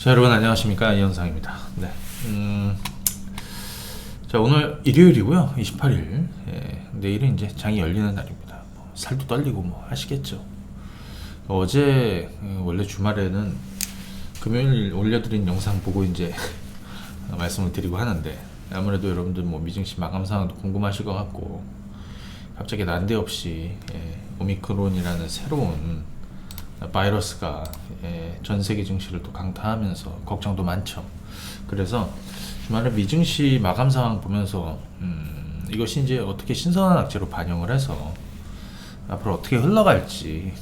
자, 여러분 안녕하십니까, 이현상입니다. 네. 자, 오늘 일요일이고요. 28일. 예, 내일은 이제 장이 열리는 날입니다. 뭐, 살도 떨리고 뭐 하시겠죠. 어제 원래 주말에는 금요일 올려드린 영상 보고 이제 말씀을 드리고 하는데, 아무래도 여러분들 뭐 미증시 마감 상황도 궁금하실 것 같고, 갑자기 난데없이 오미크론이라는 새로운 바이러스가 전 세계 증시를 또 강타하면서 걱정도 많죠. 그래서 주말에 미증시 마감 상황 보면서 이것이 이제 어떻게 신선한 악재로 반영을 해서 앞으로 어떻게 흘러갈지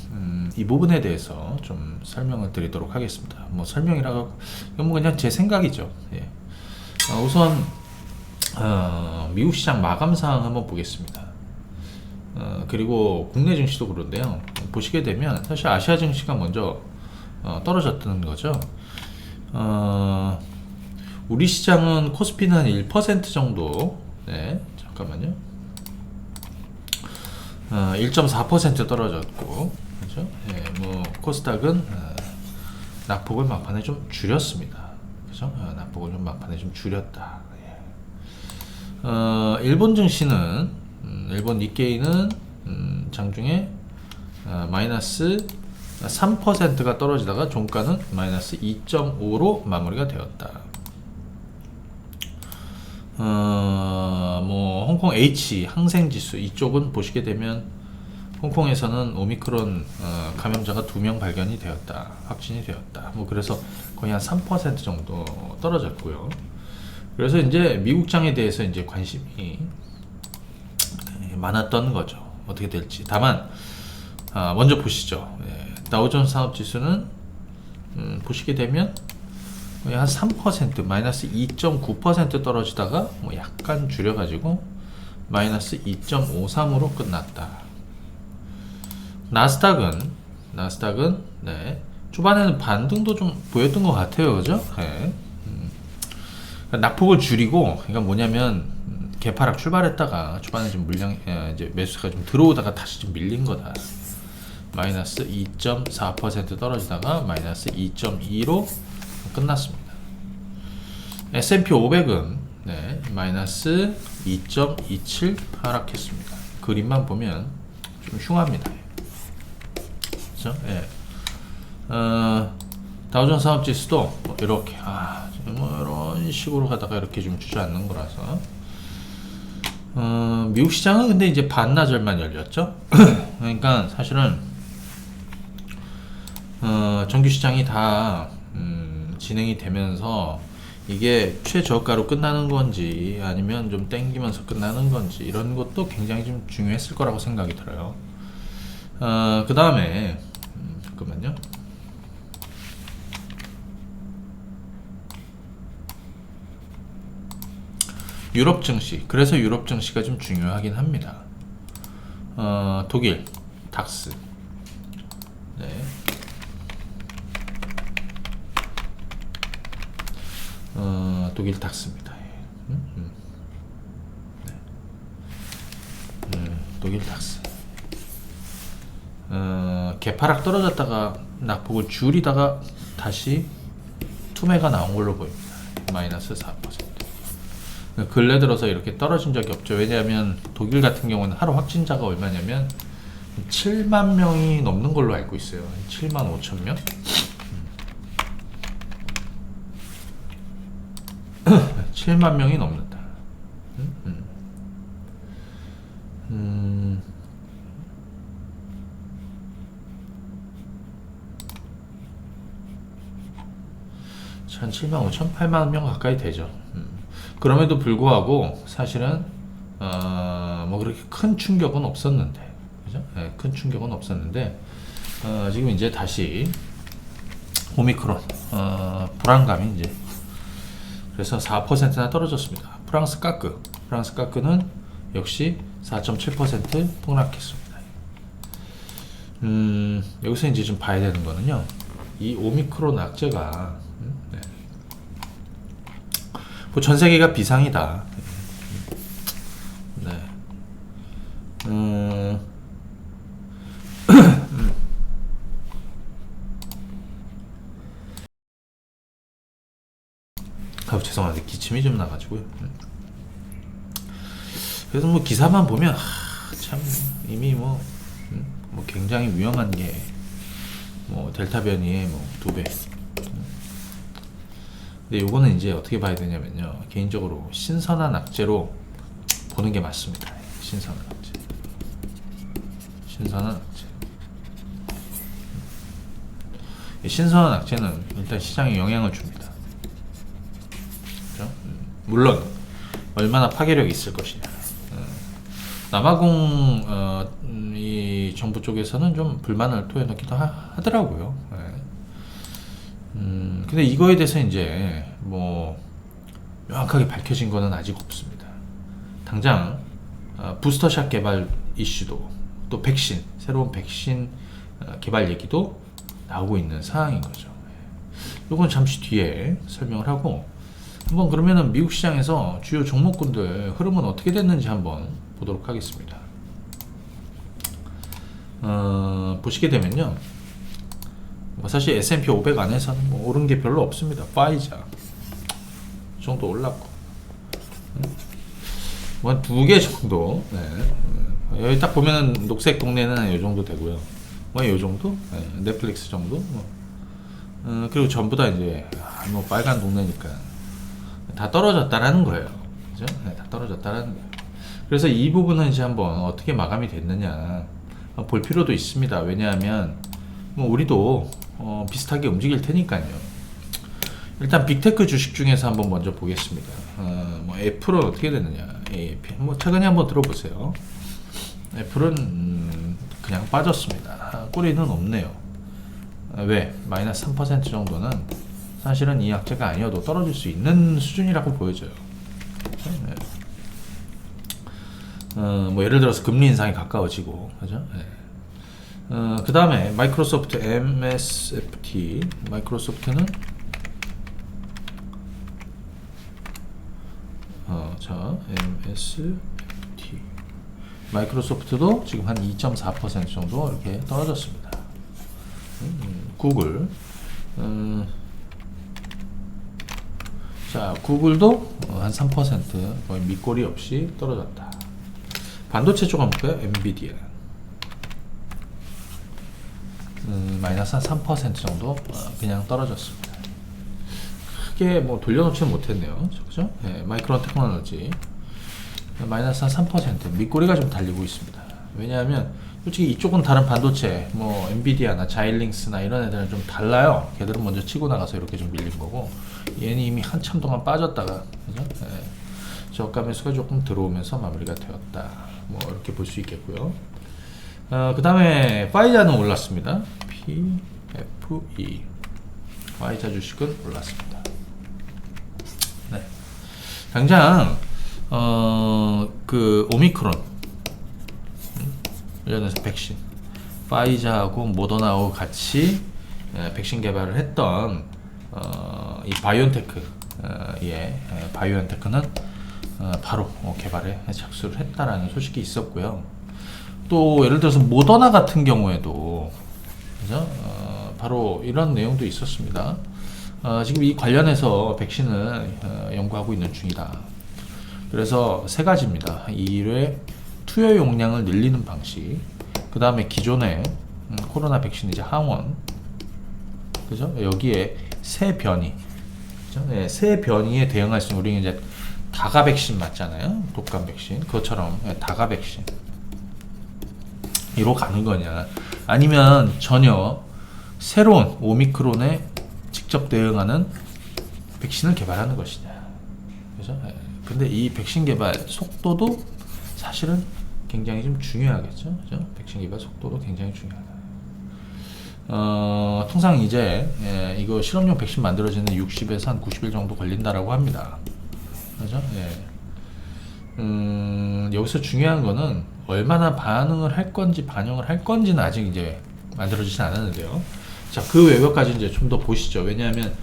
이 부분에 대해서 좀 설명을 드리도록 하겠습니다. 뭐 설명이라고 이건 뭐 그냥 제 생각이죠. 예. 우선 미국 시장 마감 상황 한번 보겠습니다. 그리고 국내 증시도 그런데요. 보시게 되면 사실 아시아 증시가 먼저 떨어졌던 거죠. 우리 시장은 코스피는 한 1% 정도, 네, 잠깐만요. 1.4% 떨어졌고, 그죠? 네, 뭐 코스닥은 낙폭을 막판에 좀 줄였습니다. 그죠? 낙폭을 좀 막판에 좀 줄였다. 예. 일본 증시는 일본 니케이는 장중에 마이너스 3%가 떨어지다가 종가는 마이너스 2.5로 마무리가 되었다. 뭐 홍콩 H 항생지수 이쪽은 보시게 되면 홍콩에서는 오미크론 감염자가 2명 발견이 되었다, 확진이 되었다. 뭐 그래서 거의 한 3% 정도 떨어졌고요. 그래서 이제 미국장에 대해서 이제 관심이 많았던 거죠. 어떻게 될지. 다만 먼저 보시죠. 다우존스 산업지수는 보시게 되면 거의 한 3% 마이너스 2.9% 떨어지다가 뭐 약간 줄여가지고 마이너스 2.53으로 끝났다. 나스닥은 네, 초반에는 반등도 좀 보였던 것 같아요, 그죠? 네. 낙폭을 줄이고, 그러니까 뭐냐면 개파락 출발했다가 초반에 좀 물량 이제 매수가 좀 들어오다가 다시 좀 밀린 거다. 마이너스 2.4% 떨어지다가 마이너스 2.2로 끝났습니다. S&P 500은 네, 마이너스 2.27 하락했습니다. 그림만 보면 좀 흉합니다. 그렇죠? 예. 다우존스 산업지수도 뭐 이렇게 뭐 이런 식으로 가다가 이렇게 좀 주저앉는 거라서 미국 시장은 근데 이제 반나절만 열렸죠. 그러니까 사실은 정규 시장이 다 진행이 되면서 이게 최저가로 끝나는 건지 아니면 좀 땡기면서 끝나는 건지 이런 것도 굉장히 좀 중요했을 거라고 생각이 들어요. 그 다음에 잠깐만요. 유럽 증시. 그래서 유럽 증시가 좀 중요하긴 합니다. 독일 닥스. 네. 독일 닥스입니다. 네. 독일 닥스. 개파락 떨어졌다가 낙폭을 줄이다가 다시 투매가 나온 걸로 보입니다. 마이너스 4%. 근래 들어서 이렇게 떨어진 적이 없죠. 왜냐하면 독일 같은 경우는 하루 확진자가 얼마냐면 7만 명이 넘는 걸로 알고 있어요. 7만 5천 명. 7만 명이 넘는다. 한 7만 5천, 8만 명 가까이 되죠. 그럼에도 불구하고 사실은 뭐 그렇게 큰 충격은 없었는데, 그죠? 네, 큰 충격은 없었는데 지금 이제 다시 오미크론 불안감이 이제 그래서 4%나 떨어졌습니다. 프랑스 까크는 역시 4.7% 폭락했습니다. 여기서 이제 좀 봐야 되는 거는요, 이 오미크론 악재가 뭐 전 세계가 비상이다. 네. 죄송한데 기침이 좀 나가지고요. 그래서 뭐 기사만 보면 참 이미 뭐 굉장히 위험한 게 뭐 델타 변이의 뭐 2배. 근데 요거는 이제 어떻게 봐야 되냐면요, 개인적으로 신선한 악재로 보는 게 맞습니다. 신선한 악재. 신선한 악재는 일단 시장에 영향을 줍니다. 그렇죠? 물론 얼마나 파괴력이 있을 것이냐. 남아공 이 정부 쪽에서는 좀 불만을 토해놓기도 하더라고요. 근데 이거에 대해서 이제 뭐 명확하게 밝혀진 거는 아직 없습니다. 당장 부스터샷 개발 이슈도, 또 백신, 새로운 백신 개발 얘기도 나오고 있는 상황인 거죠. 이건 잠시 뒤에 설명을 하고, 한번 그러면은 미국 시장에서 주요 종목군들 흐름은 어떻게 됐는지 한번 보도록 하겠습니다. 보시게 되면요, 뭐 사실 S&P 500 안에서는 뭐 오른 게 별로 없습니다. 파이자 이 정도 올랐고, 뭐 한 2개 정도, 여기 딱 보면은 녹색 동네는 한 요 정도 되고요. 뭐 요 정도? 넷플릭스 정도? 그리고 전부 다 이제 뭐 빨간 동네니까 다 떨어졌다라는 거예요. 그죠? 다 떨어졌다라는 거예요. 그래서 이 부분은 이제 한번 어떻게 마감이 됐느냐 볼 필요도 있습니다. 왜냐하면 뭐 우리도 비슷하게 움직일 테니까요. 일단 빅테크 주식 중에서 한번 먼저 보겠습니다. 뭐 애플은 어떻게 됐느냐. 뭐 최근에 한번 들어보세요. 애플은 그냥 빠졌습니다. 꼬리는 없네요. 왜? 마이너스 3% 정도는 사실은 이 악재가 아니어도 떨어질 수 있는 수준이라고 보여져요. 뭐 예를 들어서 금리 인상이 가까워지고, 그죠? 그 다음에 마이크로소프트 MSFT, 마이크로소프트는 자, MSFT 마이크로소프트도 지금 한 2.4% 정도 이렇게 떨어졌습니다. 구글, 자, 구글도 한 3% 거의 밑꼬리 없이 떨어졌다. 반도체 쪽 한번 볼까요? 엔비디아 마이너스 한 3% 정도 그냥 떨어졌습니다. 크게 뭐 돌려놓지는 못했네요. 그죠? 마이크론 테크놀로지 마이너스 한 3% 밑꼬리가 좀 달리고 있습니다. 왜냐하면 솔직히 이쪽은 다른 반도체, 뭐 엔비디아나 자일링스나 이런 애들은 좀 달라요. 걔들은 먼저 치고 나가서 이렇게 좀 밀린 거고, 얘는 이미 한참 동안 빠졌다가, 그죠? 저가 매수가 조금 들어오면서 마무리가 되었다. 뭐 이렇게 볼 수 있겠고요. 그 다음에 파이자는 올랐습니다. PFE 파이자 주식은 올랐습니다. 네. 당장 그 오미크론 관련해서 백신, 파이자하고 모더나하고 같이 백신 개발을 했던 이 바이온테크, 바이온테크는 바로 개발에 착수를 했다라는 소식이 있었고요. 또 예를 들어서 모더나 같은 경우에도, 그죠? 바로 이런 내용도 있었습니다. 지금 이 관련해서 백신을 연구하고 있는 중이다. 그래서 세 가지입니다. 1회 투여 용량을 늘리는 방식, 그 다음에 기존의 코로나 백신 이제 항원, 그죠? 여기에 새 변이, 그죠? 네, 새 변이에 대응할 수 있는, 우리는 이제 다가 백신 맞잖아요. 독감 백신. 그것처럼 다가 백신 이로 가는 거냐, 아니면 전혀 새로운 오미크론에 직접 대응하는 백신을 개발하는 것이냐. 그죠? 근데 이 백신 개발 속도도 사실은 굉장히 좀 중요하겠죠. 그죠? 백신 개발 속도도 굉장히 중요하다. 통상 이제 이거 실험용 백신 만들어지는 60에서 한 90일 정도 걸린다라고 합니다. 그죠? 여기서 중요한 거는 얼마나 반응을 할 건지, 반영을 할 건지는 아직 이제 만들어지진 않았는데요. 자, 그 외벽까지 이제 좀 더 보시죠. 왜냐하면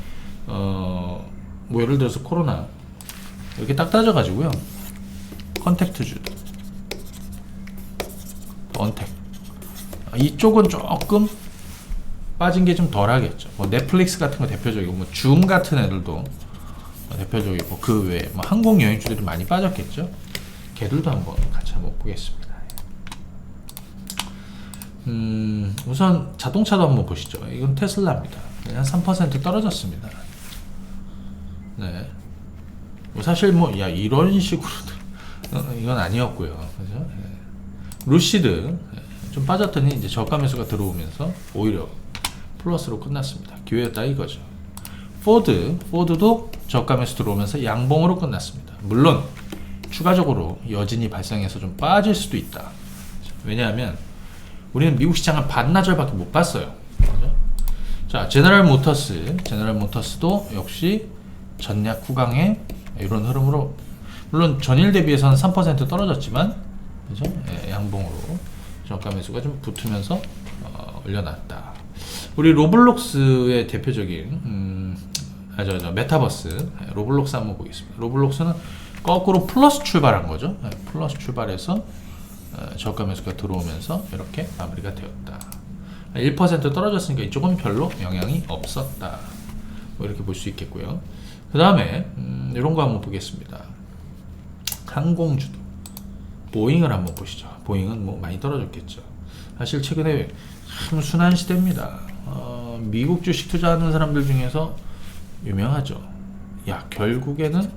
뭐 예를 들어서 코로나 이렇게 딱 따져가지고요. 컨택트주, 언택, 이쪽은 조금 빠진 게 좀 덜하겠죠. 뭐 넷플릭스 같은 거 대표적이고, 뭐 줌 같은 애들도 대표적이고 그 외에 뭐 항공 여행주들이 많이 빠졌겠죠. 걔들도 한번 같이 한번 보겠습니다. 우선 자동차도 한번 보시죠. 이건 테슬라입니다. 한 3% 떨어졌습니다. 네. 뭐 사실 뭐 야 이런 식으로 이건 아니었고요. 그죠? 네. 루시드 좀 빠졌더니 이제 저가 매수가 들어오면서 오히려 플러스로 끝났습니다. 기회였다 이거죠. 포드도 저가 매수 들어오면서 양봉으로 끝났습니다. 물론 추가적으로 여진이 발생해서 좀 빠질 수도 있다. 왜냐하면 우리는 미국 시장을 반나절밖에 못 봤어요. 그죠? 자, 제너럴 모터스도 역시 전략 후강의 이런 흐름으로, 물론 전일 대비해서는 3% 떨어졌지만, 그죠? 예, 양봉으로 저가 매수가 좀 붙으면서 올려놨다. 우리 로블록스의 대표적인 메타버스 로블록스 한번 보겠습니다. 로블록스는 거꾸로 플러스 출발한 거죠. 예, 플러스 출발해서 저가 매수가 들어오면서 이렇게 마무리가 되었다. 1% 떨어졌으니까 이쪽은 별로 영향이 없었다. 뭐 이렇게 볼 수 있겠고요. 그 다음에 이런 거 한번 보겠습니다. 항공주도 보잉을 한번 보시죠. 보잉은 뭐 많이 떨어졌겠죠. 사실 최근에 참 순환 시대입니다. 미국 주식 투자하는 사람들 중에서 유명하죠. 야, 결국에는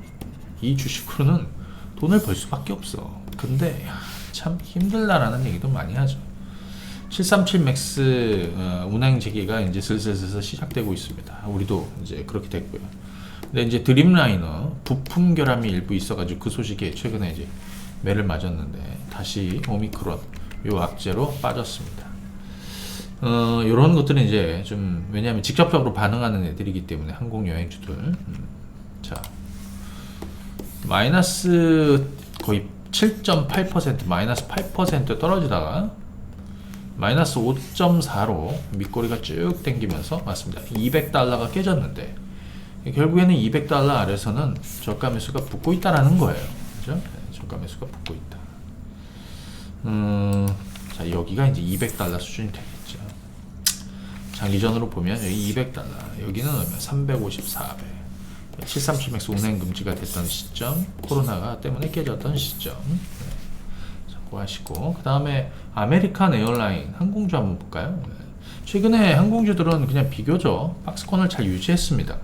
이 주식으로는 돈을 벌 수밖에 없어. 근데 참 힘들다라는 얘기도 많이 하죠. 737 맥스 운행 재개가 이제 슬슬 시작되고 있습니다. 우리도 이제 그렇게 됐고요. 근데 이제 드림라이너 부품 결함이 일부 있어가지고 그 소식에 최근에 이제 매를 맞았는데 다시 오미크론 요 악재로 빠졌습니다. 요런 것들은 이제 좀 왜냐하면 직접적으로 반응하는 애들이기 때문에 항공 여행주들 자 마이너스 거의 7.8% 마이너스 8% 떨어지다가 마이너스 5.4로 밑꼬리가 쭉 당기면서 맞습니다. 200달러가 깨졌는데 결국에는 200달러 아래서는 저가 매수가 붙고 있다라는 거예요. 그죠? 네, 저가 매수가 붙고 있다. 자 여기가 이제 200달러 수준이 되겠죠. 장기전으로 보면 여기 200달러, 여기는 얼마? 350, 400. 737맥스 운행 금지가 됐던 시점, 코로나가 때문에 깨졌던 시점. 참고하시고, 그 다음에 아메리칸 에어라인 항공주 한번 볼까요? 최근에 항공주들은 그냥 비교적 박스권을 잘 유지했습니다.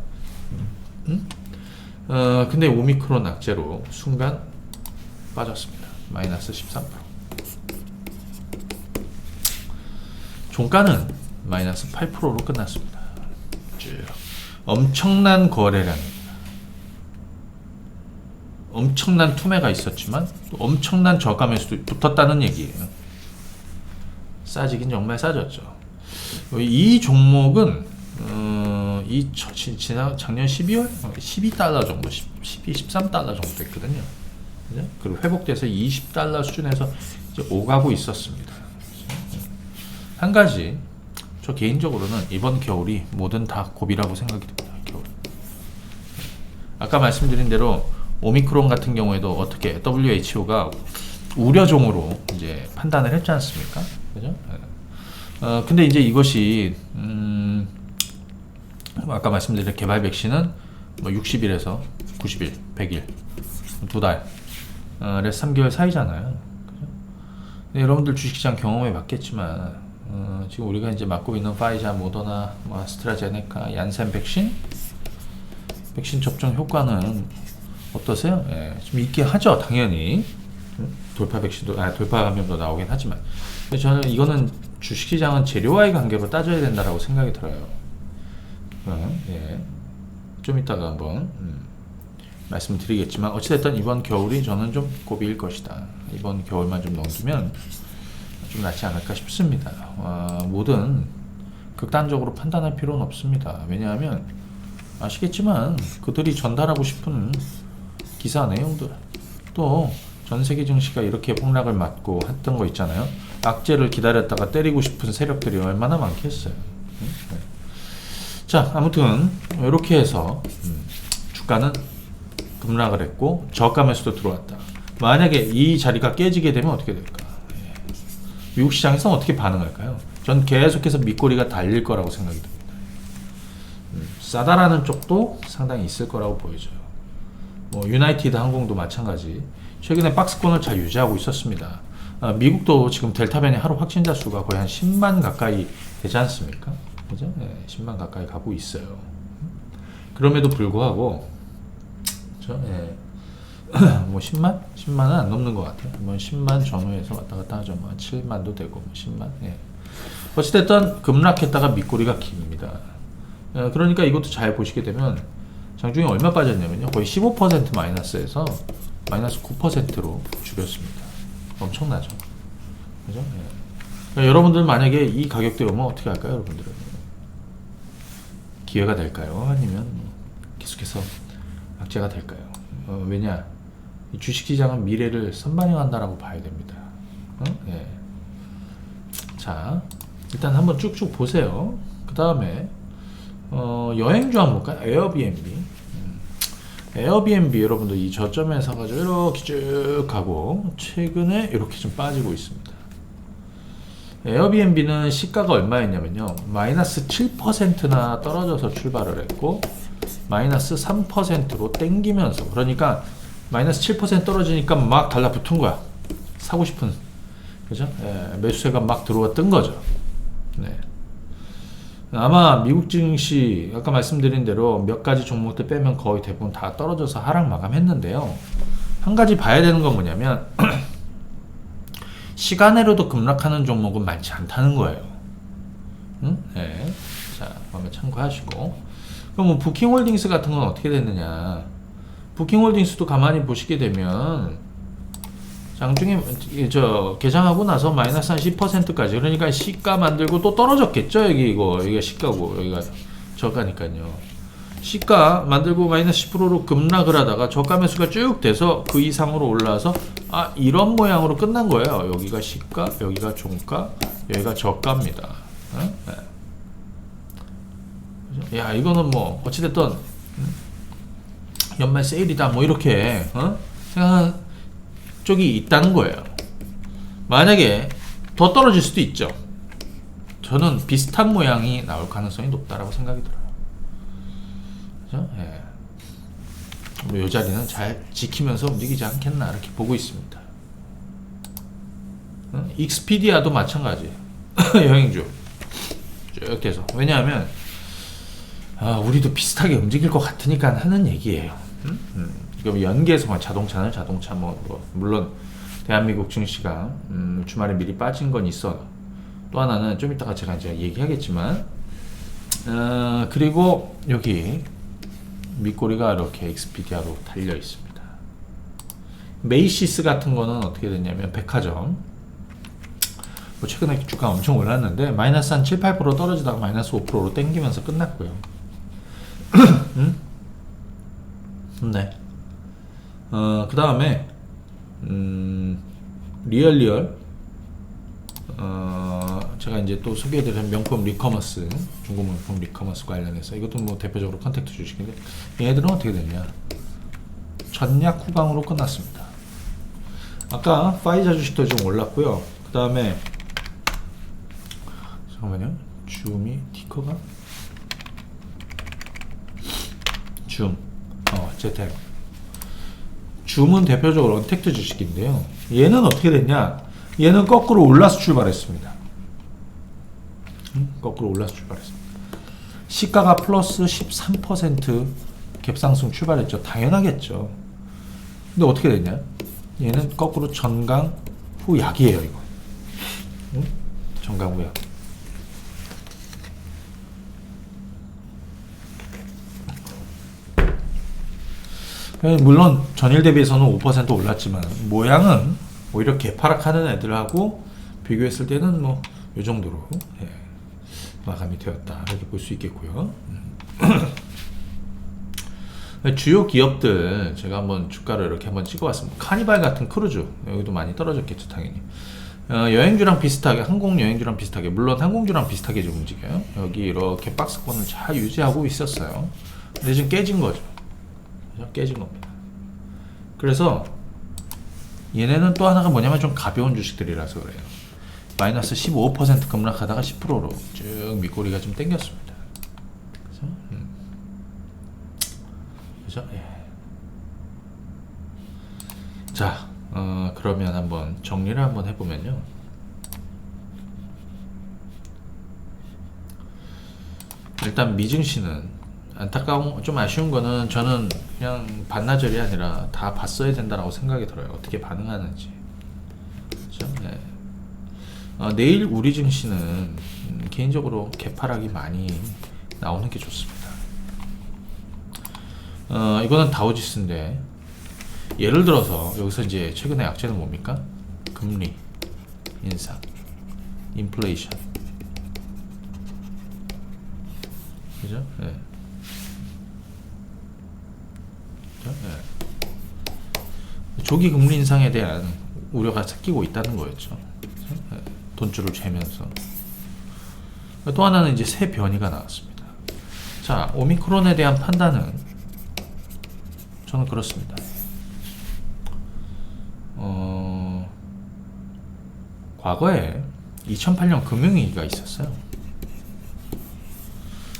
근데 오미크론 악재로 순간 빠졌습니다. 마이너스 13%. 종가는 마이너스 8%로 끝났습니다. 엄청난 거래량입니다. 엄청난 투매가 있었지만 또 엄청난 저가 매수도 붙었다는 얘기예요. 싸지긴 정말 싸졌죠. 이 종목은 작년 12월 12달러 정도, 12, 13달러 정도 됐거든요. 그죠? 그리고 회복돼서 20달러 수준에서 이제 오가고 있었습니다. 한 가지 저 개인적으로는 이번 겨울이 뭐든 다 고비라고 생각이 듭니다. 겨울. 아까 말씀드린 대로 오미크론 같은 경우에도 어떻게 WHO가 우려종으로 이제 판단을 했지 않습니까? 그죠? 근데 이제 이것이 아까 말씀드린 개발 백신은 뭐 60일에서 90일, 100일, 2달, 3개월 사이잖아요. 그죠? 여러분들 주식시장 경험해 봤겠지만 지금 우리가 이제 맞고 있는 파이자, 모더나, 뭐 아스트라제네카, 얀센 백신 접종 효과는 어떠세요? 예, 좀 있긴 하죠, 당연히. 돌파 백신도, 돌파 감염도 나오긴 하지만. 근데 저는 이거는 주식시장은 재료와의 관계로 따져야 된다라고 생각이 들어요. 예, 좀 이따가 한번 말씀을 드리겠지만 어찌됐든 이번 겨울이 저는 좀 고비일 것이다. 이번 겨울만 좀 넘기면 좀 낫지 않을까 싶습니다. 뭐든 극단적으로 판단할 필요는 없습니다. 왜냐하면 아시겠지만 그들이 전달하고 싶은 기사 내용들 또 전세계 증시가 이렇게 폭락을 맞고 했던 거 있잖아요. 악재를 기다렸다가 때리고 싶은 세력들이 얼마나 많겠어요. 네. 자, 아무튼 이렇게 해서 주가는 급락을 했고 저가 매수도 들어왔다. 만약에 이 자리가 깨지게 되면 어떻게 될까? 미국 시장에서 어떻게 반응할까요? 전 계속해서 밑꼬리가 달릴 거라고 생각이 듭니다. 싸다라는 쪽도 상당히 있을 거라고 보여져요. 뭐 유나이티드 항공도 마찬가지. 최근에 박스권을 잘 유지하고 있었습니다. 미국도 지금 델타 변이 하루 확진자 수가 거의 한 10만 가까이 되지 않습니까? 그죠? 네, 10만 가까이 가고 있어요. 그럼에도 불구하고, 그죠? 네. 뭐 10만? 10만은 안 넘는 것 같아요. 뭐 10만 전후에서 왔다 갔다 하죠. 뭐 7만도 되고, 뭐 10만. 예. 어찌됐든 급락했다가 밑꼬리가 깁니다. 그러니까 이것도 잘 보시게 되면 장중에 얼마 빠졌냐면요. 거의 15% 마이너스에서 마이너스 9%로 줄였습니다. 엄청나죠. 그죠? 예. 그러니까 여러분들 만약에 이 가격대 오면 어떻게 할까요, 여러분들은? 기회가 될까요? 아니면 계속해서 악재가 될까요? 왜냐? 이 주식시장은 미래를 선반영한다라고 봐야 됩니다. 예. 자, 일단 한번 쭉쭉 보세요. 그 다음에 여행주 한번 볼까요? 에어비앤비. 에어비앤비 여러분들 이 저점에 사가지고 이렇게 쭉 가고 최근에 이렇게 좀 빠지고 있습니다. 에어비앤비는 시가가 얼마였냐면요, 마이너스 7%나 떨어져서 출발을 했고 마이너스 3%로 땡기면서, 그러니까 마이너스 7% 떨어지니까 막 달라붙은 거야. 사고 싶은, 그죠? 예, 매수세가 막 들어왔던 거죠. 네. 아마 미국 증시 아까 말씀드린 대로 몇 가지 종목들 빼면 거의 대부분 다 떨어져서 하락 마감했는데요. 한 가지 봐야 되는 건 뭐냐면 시간으로도 급락하는 종목은 많지 않다는 거예요. 응? 네. 자, 한번 참고하시고. 그럼 뭐 부킹홀딩스 같은 건 어떻게 됐느냐? 부킹홀딩스도 가만히 보시게 되면 장중에 개장하고 나서 마이너스 한 10%까지, 그러니까 시가 만들고 또 떨어졌겠죠. 여기가 시가고 여기가 저가니까요. 시가 만들고 마이너스 10%로 급락을 하다가 저가 매수가 쭉 돼서 그 이상으로 올라와서 이런 모양으로 끝난 거예요. 여기가 시가, 여기가 종가, 여기가 저가입니다. 네? 야, 이거는 뭐 어찌됐든 연말 세일이다 뭐 이렇게 생각하는 쪽이 있다는 거예요. 만약에 더 떨어질 수도 있죠. 저는 비슷한 모양이 나올 가능성이 높다라고 생각이 들어요. 그죠? 예. 뭐 이 자리는 잘 지키면서 움직이지 않겠나 이렇게 보고 있습니다. 익스피디아도 마찬가지예요. 여행주 쭉 돼서, 왜냐하면 우리도 비슷하게 움직일 것 같으니까 하는 얘기예요. 그럼 연계에서 자동차는 자동차 물론 대한민국 증시가 주말에 미리 빠진 건 있어. 또 하나는 좀 이따가 제가 이제 얘기하겠지만 그리고 여기 밑꼬리가 이렇게 익스피디아로 달려 있습니다. 메이시스 같은 거는 어떻게 됐냐면 백화점 뭐 최근에 주가 엄청 올랐는데 마이너스 한 7, 8% 떨어지다가 마이너스 5%로 땡기면서 끝났고요. 네. 그 다음에 리얼 제가 이제 또 소개해드린 명품 리커머스, 중고 명품 리커머스 관련해서 이것도 뭐 대표적으로 컨택트 주식인데 얘네들은 어떻게 됐냐, 전략 후방으로 끝났습니다. 아까 파이자 주식도 좀 올랐고요. 그 다음에 잠깐만요, 줌이 티커가 제텍. 줌은 대표적으로 언택트 주식인데요. 얘는 어떻게 됐냐? 얘는 거꾸로 올라서 출발했습니다. 거꾸로 올라서 출발했습니다. 시가가 플러스 13% 갭상승 출발했죠. 당연하겠죠. 근데 어떻게 됐냐? 얘는 거꾸로 전강 후 약이에요, 이거. 전강 후 약. 물론 전일 대비해서는 5% 올랐지만 모양은 오히려 개파락하는 애들하고 비교했을 때는 뭐 이 정도로 마감이 되었다 이렇게 볼 수 있겠고요. 주요 기업들 제가 한번 주가를 이렇게 한번 찍어봤습니다. 카니발 같은 크루즈 여기도 많이 떨어졌겠죠, 당연히. 여행주랑 비슷하게, 항공 여행주랑 비슷하게, 물론 항공주랑 비슷하게 좀 움직여요. 여기 이렇게 박스권을 잘 유지하고 있었어요. 근데 지금 깨진 거죠. 깨진 겁니다. 그래서 얘네는 또 하나가 뭐냐면 좀 가벼운 주식들이라서 그래요. 마이너스 15% 급락하다가 10%로 쭉 밑꼬리가 좀 땡겼습니다. 그죠? 그죠? 예. 자, 그러면 한번 정리를 한번 해보면요. 일단 미증시는 안타까운, 좀 아쉬운 거는 저는 그냥 반나절이 아니라 다 봤어야 된다고 생각이 들어요. 어떻게 반응하는지. 그렇죠? 네. 내일 우리 증시는 개인적으로 개파락이 많이 나오는 게 좋습니다. 이거는 다우지수인데, 예를 들어서 여기서 이제 최근에 악재는 뭡니까? 금리 인상, 인플레이션, 그죠? 네. 그죠? 네. 조기 금리 인상에 대한 우려가 섞이고 있다는 거였죠. 네. 돈줄을 재면서. 또 하나는 이제 새 변이가 나왔습니다. 자, 오미크론에 대한 판단은 저는 그렇습니다. 과거에 2008년 금융위기가 있었어요.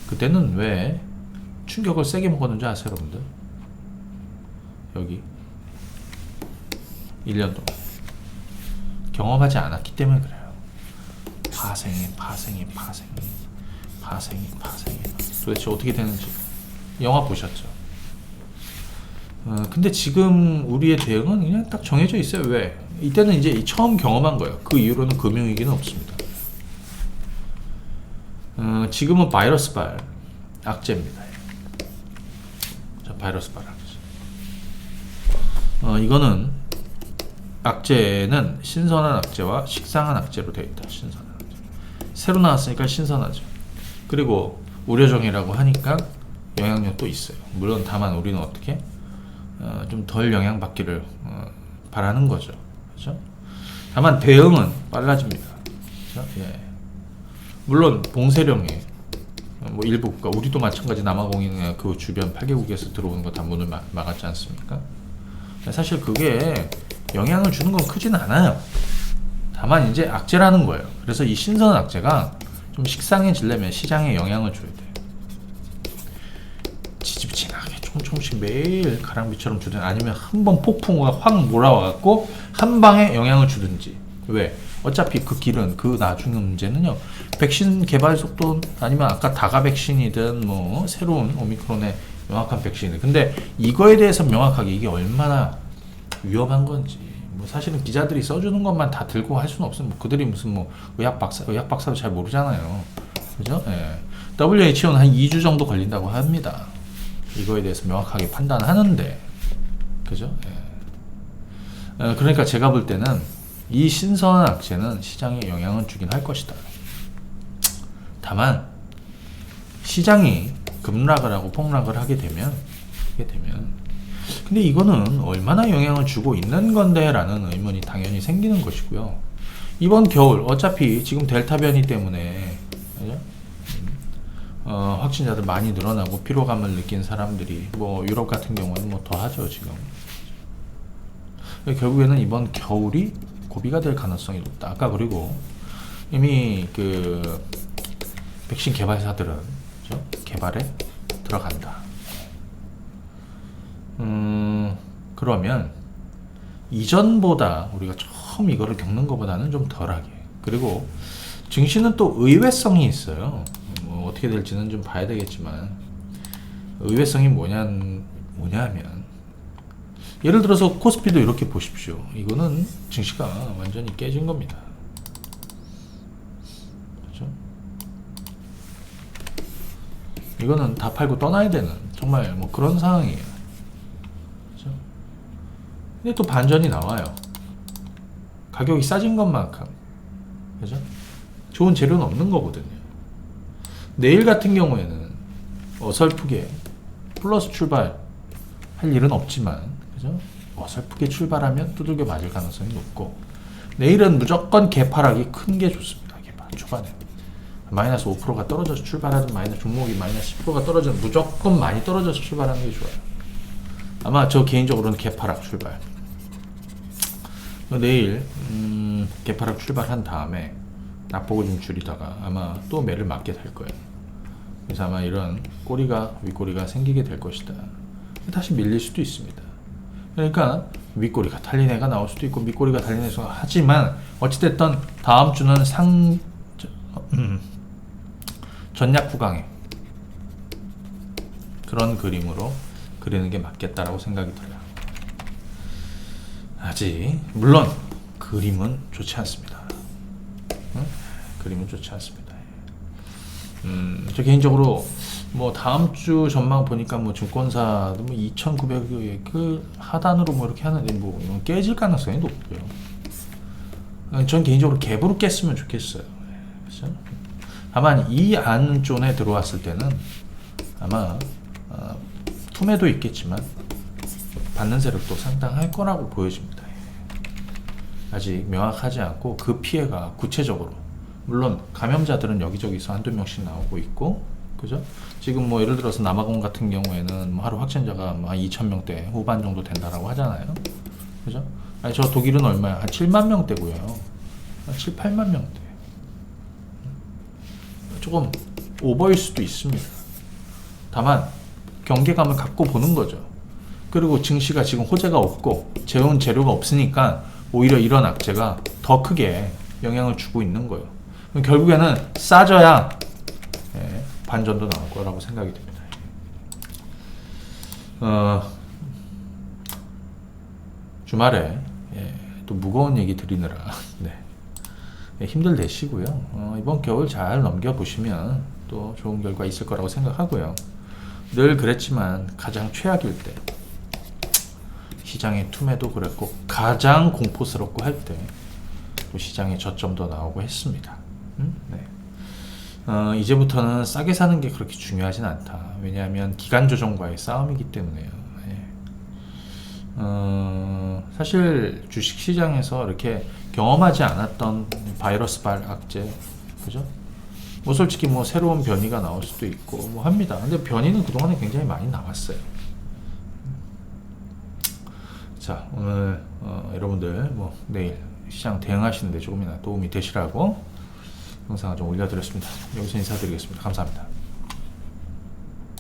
그때는 왜 충격을 세게 먹었는지 아세요, 여러분들? 여기 1년 동안 경험하지 않았기 때문에 그래요. 파생이 도대체 어떻게 되는지 영화 보셨죠? 근데 지금 우리의 대응은 그냥 딱 정해져 있어요. 왜? 이때는 이제 처음 경험한 거예요. 그 이후로는 금융위기는 없습니다. 지금은 바이러스발 악재입니다. 자, 바이러스발 악재. 이거는 악재는 신선한 악재와 식상한 악재로 되어 있다. 신선한 악재. 새로 나왔으니까 신선하죠. 그리고 우려종이라고 하니까 영향력도 있어요. 물론 다만 우리는 어떻게 좀 덜 영향받기를 바라는 거죠. 그렇죠? 다만 대응은 빨라집니다. 그렇죠? 예. 물론 봉쇄령이 뭐 일부 국가, 우리도 마찬가지 남아공인 그 주변 8개국에서 들어오는 거 다 문을 막았지 않습니까? 사실 그게 영향을 주는 건 크진 않아요. 다만 이제 악재라는 거예요. 그래서 이 신선 악재가 좀 식상해지려면 시장에 영향을 줘야 돼요. 지지부진하게 조금씩 매일 가랑비처럼 주든, 아니면 한 번 폭풍우가 확 몰아와갖고 한 방에 영향을 주든지. 왜? 어차피 그 길은, 그 나중에 문제는요, 백신 개발 속도, 아니면 아까 다가 백신이든 뭐 새로운 오미크론의 명확한 백신이든, 근데 이거에 대해서 명확하게 이게 얼마나 위험한 건지, 뭐 사실은 기자들이 써주는 것만 다 들고 할 수는 없어요. 뭐 그들이 무슨 뭐 의학 박사도 잘 모르잖아요. 그죠? 예. WHO는 한 2주 정도 걸린다고 합니다. 이거에 대해서 명확하게 판단하는데, 그죠? 예. 그러니까 제가 볼 때는 이 신선한 악재는 시장에 영향을 주긴 할 것이다. 다만 시장이 급락을 하고 폭락을 하게 되면 근데 이거는 얼마나 영향을 주고 있는 건데 라는 의문이 당연히 생기는 것이고요. 이번 겨울 어차피 지금 델타 변이 때문에, 그죠? 확진자들 많이 늘어나고 피로감을 느낀 사람들이, 뭐 유럽 같은 경우는 뭐 더 하죠 지금. 결국에는 이번 겨울이 고비가 될 가능성이 높다. 아까 그리고 이미 그 백신 개발사들은, 그죠? 개발에 들어간다. 그러면 이전보다 우리가 처음 이거를 겪는 것보다는 좀 덜하게, 그리고 증시는 또 의외성이 있어요. 뭐 어떻게 될지는 좀 봐야 되겠지만, 의외성이 뭐냐면, 예를 들어서 코스피도 이렇게 보십시오. 이거는 증시가 완전히 깨진 겁니다. 그렇죠? 이거는 다 팔고 떠나야 되는 정말 뭐 그런 상황이에요. 그렇죠? 근데 또 반전이 나와요. 가격이 싸진 것만큼, 그죠? 좋은 재료는 없는 거거든요. 내일 같은 경우에는 어설프게 플러스 출발 할 일은 없지만, 그죠? 어설프게 출발하면 두들겨 맞을 가능성이 높고, 내일은 무조건 개파락이 큰 게 좋습니다. 개파락 초반에 마이너스 5%가 떨어져서 출발하든, 마이너스 종목이 마이너스 10%가 떨어져서 무조건 많이 떨어져서 출발하는 게 좋아요. 아마 저 개인적으로는 개파락 출발. 내일 개파락 출발한 다음에 낙폭을 좀 줄이다가 아마 또 매를 맞게 될 거예요. 그래서 아마 이런 윗꼬리가 생기게 될 것이다. 다시 밀릴 수도 있습니다. 그러니까 윗꼬리가 달린 애가 나올 수도 있고 밑꼬리가 달린 애가 하지만 어찌됐든 다음 주는 전략 후강에 그런 그림으로 그리는 게 맞겠다라고 생각이 들어요. 아직 물론 그림은 좋지 않습니다. 그림은 좋지 않습니다. 저 개인적으로 뭐 다음 주 전망 보니까 뭐 증권사도 뭐 2,900의 그 하단으로 뭐 이렇게 하는데 뭐 이건 깨질 가능성이 높고요. 전 개인적으로 갭으로 깼으면 좋겠어요. 그렇죠? 다만 이 안존에 들어왔을 때는 아마 투매도 있겠지만 받는 세력도 상당할 거라고 보여집니다. 아직 명확하지 않고 그 피해가 구체적으로 물론 감염자들은 여기저기서 한두 명씩 나오고 있고 그죠? 지금 뭐 예를 들어서 남아공 같은 경우에는 뭐 하루 확진자가 뭐 2,000명대 후반 정도 된다라고 하잖아요. 그죠? 아니 저 독일은 얼마야? 한 7만 명대고요. 한 7, 8만 명대. 조금 오버일 수도 있습니다. 다만 경계감을 갖고 보는 거죠. 그리고 증시가 지금 호재가 없고 재원 재료가 없으니까 오히려 이런 악재가 더 크게 영향을 주고 있는 거예요. 결국에는 싸져야 반전도 나올 거라고 생각이 듭니다. 주말에 또 무거운 얘기 드리느라 힘들 되시고요. 이번 겨울 잘 넘겨보시면 또 좋은 결과 있을 거라고 생각하고요. 늘 그랬지만 가장 최악일 때 시장의 투매도 그랬고 가장 공포스럽고 할 때 또 시장의 저점도 나오고 했습니다. 이제부터는 싸게 사는 게 그렇게 중요하진 않다. 왜냐하면 기간 조정과의 싸움이기 때문에요. 사실 주식시장에서 이렇게 경험하지 않았던 바이러스발 악재, 그죠? 뭐 솔직히 뭐 새로운 변이가 나올 수도 있고 뭐 합니다. 근데 변이는 그동안에 굉장히 많이 나왔어요. 자, 오늘 여러분들 뭐 내일 시장 대응하시는데 조금이나 도움이 되시라고 영상을 좀 올려드렸습니다. 여기서 인사드리겠습니다. 감사합니다.